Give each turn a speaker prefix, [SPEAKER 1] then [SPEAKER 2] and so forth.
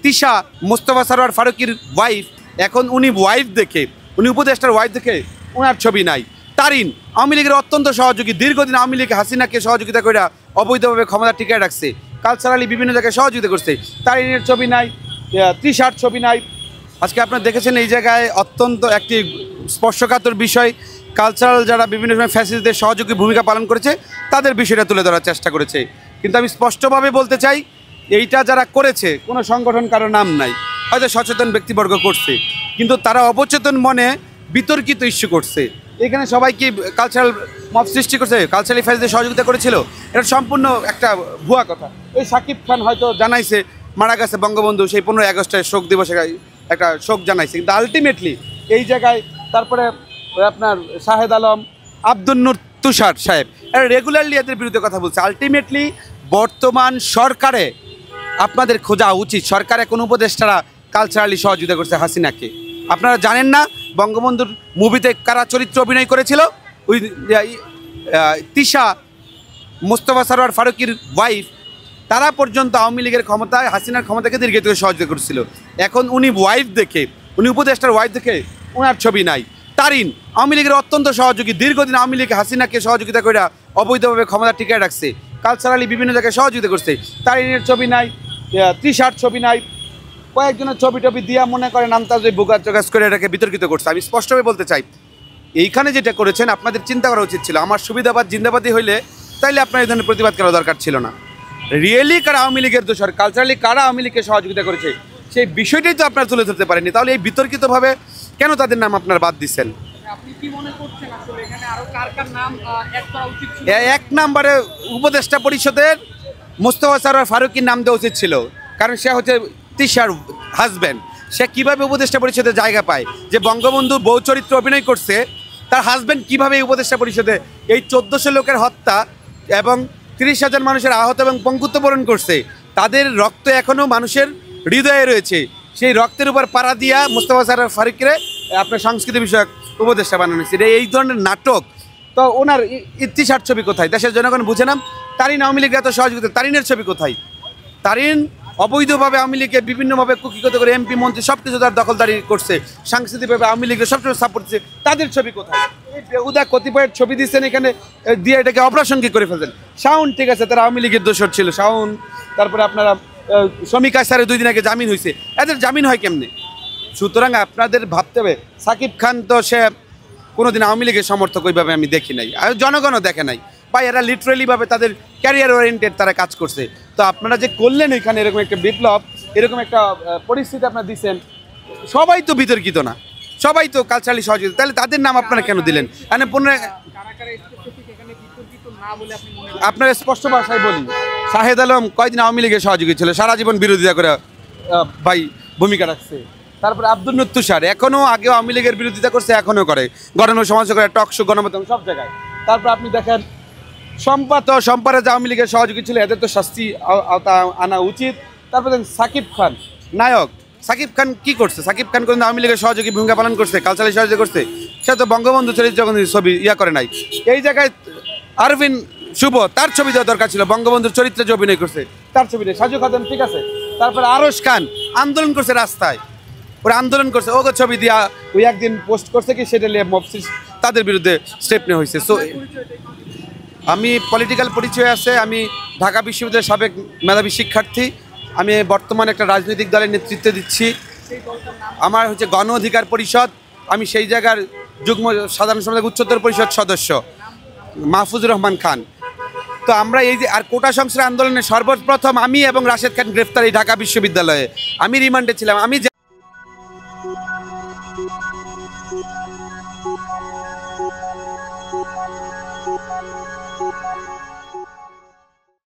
[SPEAKER 1] Tisha Mostafa Sarwar ফারুকীর wife, এখন উনি wife দেখে, উনি উপদেষ্টার ওয়াইফ দেখে ওনার ছবি নাই। তারিন আওয়ামী লীগের অত্যন্ত সহযোগী, দীর্ঘদিন আওয়ামী লীগ হাসিনাকে সহযোগিতা করে অবৈধভাবে ক্ষমতা টিকিয়ে রাখছে, কালচারালি বিভিন্ন জায়গায় সহযোগিতা করছে। তারিনের ছবি নাই, তৃষার ছবি নাই। আজকে আপনারা দেখেছেন এই জায়গায় অত্যন্ত একটি স্পর্শকাতর বিষয়, কালচারাল যারা বিভিন্ন সময় ফ্যাসিলিটিদের সহযোগী ভূমিকা পালন করেছে তাদের বিষয়টা তুলে ধরার চেষ্টা করেছে। কিন্তু আমি স্পষ্টভাবে বলতে চাই, এইটা যারা করেছে কোনো সংগঠন কারো নাম নাই, হয়তো সচেতন ব্যক্তিবর্গ করছে, কিন্তু তারা অবচেতন মনে বিতর্কিত ইস্যু করছে। এখানে সবাই কি কালচারাল মব সৃষ্টি করছে, কালচারাল ফ্যাসিলিটিদের সহযোগিতা করেছিল? এটা সম্পূর্ণ একটা ভুয়া কথা। এই সাকিব খান হয়তো জানাইছে মারা গেছে বঙ্গবন্ধু, সেই 15 আগস্টে শোক দিবসে একটা শোক জানাইছে, কিন্তু আলটিমেটলি এই জায়গায় তারপরে আপনার শাহেদ আলম, আব্দুল নূর তুষার সাহেব এরা রেগুলারলি এদের বিরুদ্ধে কথা বলছে। আলটিমেটলি বর্তমান সরকারে আপনাদের খোঁজা উচিত, সরকারে কোন উপদেষ্টারা কালচারালি সহযোগিতা করছে হাসিনাকে। আপনারা জানেন না বঙ্গবন্ধুর মুভিতে কারা চরিত্র অভিনয় করেছিল? ওই তিশা মোস্তফা সরোয়ার ফারুকীর ওয়াইফ, তারা পর্যন্ত আওয়ামী লীগের ক্ষমতায় হাসিনার ক্ষমতাকে দীর্ঘায়িত করে সহযোগিতা করছিল। এখন উনি ওয়াইফ দেখে, উনি উপদেষ্টার ওয়াইফ দেখে ওনার ছবি নাই। তারিন আওয়ামী লীগের অত্যন্ত সহযোগী, দীর্ঘদিন আওয়ামী লীগ হাসিনাকে সহযোগিতা করে অবৈধভাবে ক্ষমতা টিকিয়ে রাখছে, কালচারালি বিভিন্ন জায়গায় সহযোগিতা করছে। তারিনের ছবি নাই, তৃষার ছবি নাই, কয়েকজনের ছবি টবি দিয়া মনে করে নামতা যে বোকার চোকাজ করে এটাকে বিতর্কিত করছে। আমি স্পষ্টভাবে বলতে চাই, এইখানে যেটা করেছেন আপনাদের চিন্তা করা উচিত ছিল। আমার সুবিধাবাদ জিন্দাবাদী হইলে তাইলে আপনার এই ধরনের প্রতিবাদ করা দরকার ছিল না। রিয়েলি কারা আওয়ামী লীগের দোষর, কালচারালি কারা আওয়ামী লীগকে সহযোগিতা করেছে সেই বিষয়টাই তো আপনারা তুলে ধরতে পারেননি। তাহলে এই বিতর্কিতভাবে কেন তাদের নাম আপনারা বাদ দিচ্ছেন? এক নম্বরে উপদেষ্টা পরিষদের মোস্তফা সরোয়ার ফারুকীর নাম দেওয়া উচিত ছিল, কারণ সে হচ্ছে তিশার হাজব্যান্ড। সে কীভাবে উপদেষ্টা পরিষদে জায়গা পায়? যে বঙ্গবন্ধুর বউ চরিত্র অভিনয় করছে, তার হাজব্যান্ড কীভাবে উপদেষ্টা পরিষদে এই 1400 লোকের হত্যা এবং 30,000 মানুষের আহত এবং পঙ্গুত্ব বরণ করছে, তাদের রক্ত এখনও মানুষের হৃদয়ে রয়েছে। সেই রক্তের উপর পাড়া দিয়া মোস্তফা সরোয়ার ফারুকীর আপনার সংস্কৃতি বিষয়ক উপদেষ্টা বানানো হয়েছে। এই ধরনের নাটক। তো ওনার ইতিহার ছবি কোথায়? দেশের জনগণ বুঝে না। তারিন আওয়ামী লীগের এত সহযোগিতা, তারিনের ছবি কোথায়? তারিন অবৈধভাবে আওয়ামী লীগকে বিভিন্নভাবে কুক্ষিগত করে এমপি মন্ত্রী সব কিছু তার দখলদারি করছে, সাংস্কৃতিকভাবে আওয়ামী লীগের সবসময় সাপোর্ট দিচ্ছে, তাদের ছবি কোথায়? এই বেহুদা কতিপয়ের ছবি দিচ্ছেন এখানে দিয়ে এটাকে অপ্রাসঙ্গিক করে ফেলছেন। শাওন ঠিক আছে, তারা আওয়ামী লীগের দোষর ছিল শাওন। তারপরে আপনারা শ্রমিক স্যারের 2 দিন আগে জামিন হয়েছে, এদের জামিন হয় কেমনে? সুতরাং আপনাদের ভাবতে হবে, সাকিব খান তো সে কোনোদিন আওয়ামী লীগের সমর্থক ওইভাবে আমি দেখি নাই, আর জনগণও দেখে নাই, বা এরা লিটারেলিভাবে তাদের ক্যারিয়ার ওরিয়েন্টেড তারা কাজ করছে। তো আপনারা যে করলেন এখানে এরকম একটা বিপ্লব, এরকম একটা পরিস্থিতি আপনারা দিচ্ছেন, সবাই তো বিতর্কিত না, সবাই তো কালচারালি সহযোগিতা, তাহলে তাদের নাম আপনারা কেন দিলেন? মানে আপনারা স্পষ্ট ভাষায় বলি, শাহেদ আলম কয়দিন আওয়ামী লীগের সহযোগী ছিল, সারা জীবন বিরোধিতা করে ভাই ভূমিকা রাখছে। তারপরে আব্দুল নূর তুষার এখনও আগেও আওয়ামী লীগের বিরোধিতা করছে, এখনও করে, গণ সমাজ করে, টক শো, গণমাধ্যম সব জায়গায়। তারপর আপনি দেখেন সম্পারে যে আওয়ামী লীগের সহযোগী ছিল, এদের তো শাস্তি আনা উচিত। তারপরে দেখেন সাকিব খান নায়ক, সাকিব খান কি করছে? সাকিব খান কিন্তু আওয়ামী লীগের সহযোগী ভূমিকা পালন করছে, কালচারালি সহযোগিতা করছে, সে তো বঙ্গবন্ধু চরিত্র যখন ছবি করে নাই। এই জায়গায় আরভিন শুভ, তার ছবি দেওয়া দরকার ছিল, বঙ্গবন্ধুর চরিত্রে যে অভিনয় করছে তার ছবি নেই। সাজু খাদেম ঠিক আছে। তারপরে আরশ খান আন্দোলন করছে, রাস্তায় ওরা আন্দোলন করছে, ওকে ছবি দিয়া ওই একদিন পোস্ট করছে কি সেটা নিয়ে তাদের বিরুদ্ধে স্টেপ নেওয়া হয়েছে। সো আমি পলিটিক্যাল পরিচয় আছে, আমি ঢাকা বিশ্ববিদ্যালয়ের সাবেক মেধাবী শিক্ষার্থী, আমি বর্তমানে একটা রাজনৈতিক দলের নেতৃত্ব দিচ্ছি। আমার হচ্ছে গণ অধিকার পরিষদ, আমি সেই জায়গার যুগ্ম সাধারণ সম্পাদক উচ্চতর পরিষদ সদস্য মাহফুজুর রহমান খান। তো আমরা এই যে আর কোটা সংস্কার আন্দোলনে সর্বপ্রথম আমি এবং রাশেদ খান গ্রেফতার এই ঢাকা বিশ্ববিদ্যালয়ে, আমি রিমান্ডে ছিলাম। আমি